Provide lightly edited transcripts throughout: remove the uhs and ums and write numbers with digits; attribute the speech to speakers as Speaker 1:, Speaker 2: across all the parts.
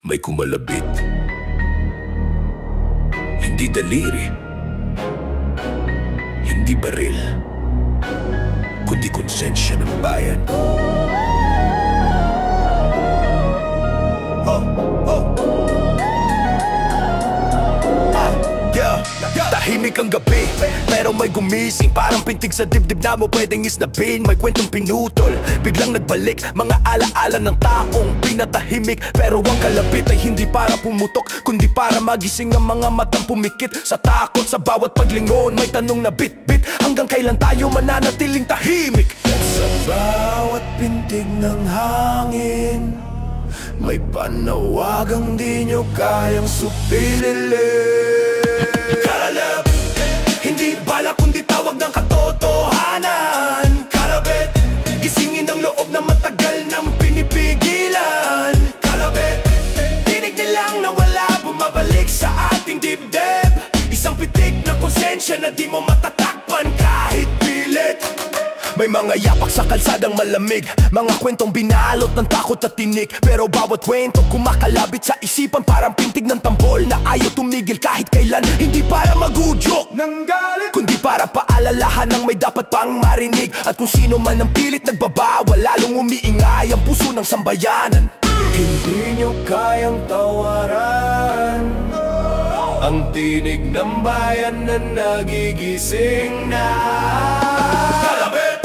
Speaker 1: May kumalabit, hindi daliri, hindi baril, kundi konsensya ng bayan. Tahimik ang gabi, pero may gumising. Parang pintig sa dibdib na mo pwedeng isnabin. May kwentong pinutol, biglang nagbalik. Mga alaala ng taong pinatahimik. Pero ang kalapit ay hindi para pumutok, kundi para magising ang mga matang pumikit. Sa takot sa bawat paglingon, may tanong na bit-bit. Hanggang kailan tayo mananatiling tahimik? At sa bawat pintig ng hangin, may panawagang di nyo kayang supililin. Kalab, hindi bala kundi tawag ng katotohanan. Kalabit, gisingin ang loob na matagal nang pinipigilan. Kalabit, tinig nilang nawala, bumabalik sa ating dibdib. Isang pitik na konsensya na di mo matatakpan kahit pilit. May mga yapak sa kalsadang malamig, mga kwentong binalot ng takot at tinik. Pero bawat kwento kumakalabit sa isipan, parang pintig ng tambol na ayaw tumigil kahit kailan. Hindi para magudyok ng galit, kundi para paalalahan ng may dapat pang marinig. At kung sino man ang pilit nagbabawal, lalong umiingay ang puso ng sambayanan. Hindi nyo kayang tawaran ang tinig ng bayan na nagigising na. Kalabit,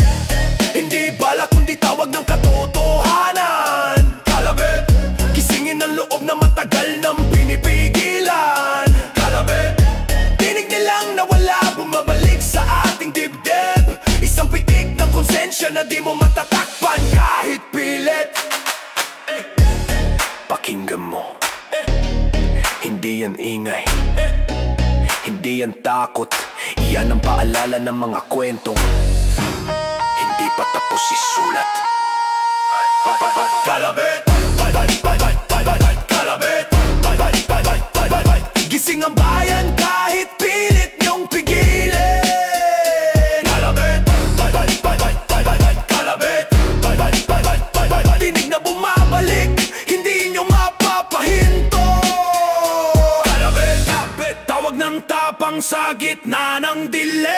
Speaker 1: hindi bala kundi tawag ng katotohanan. Kalabit, gisingin ang loob na matagal nang pinipigilan. Kalabit, tinig nilang nawala, bumabalik sa ating dibdib. Isang pitik ng konsensya na di mo matatakpan kahit pilit. Pakinggan mo, hindi yan ingay, hindi yan takot. Iyan ang paalala ng mga kwentong hindi pa tapos isulat. Kalabit, kalabit, gising ang bayan kahit pilit niyong pigilin. Kalabit, kalabit, tinig na bumabalik, hindi niyo mapapahinto. Kalabit, tawag ng tapang sa gitna ng dilim.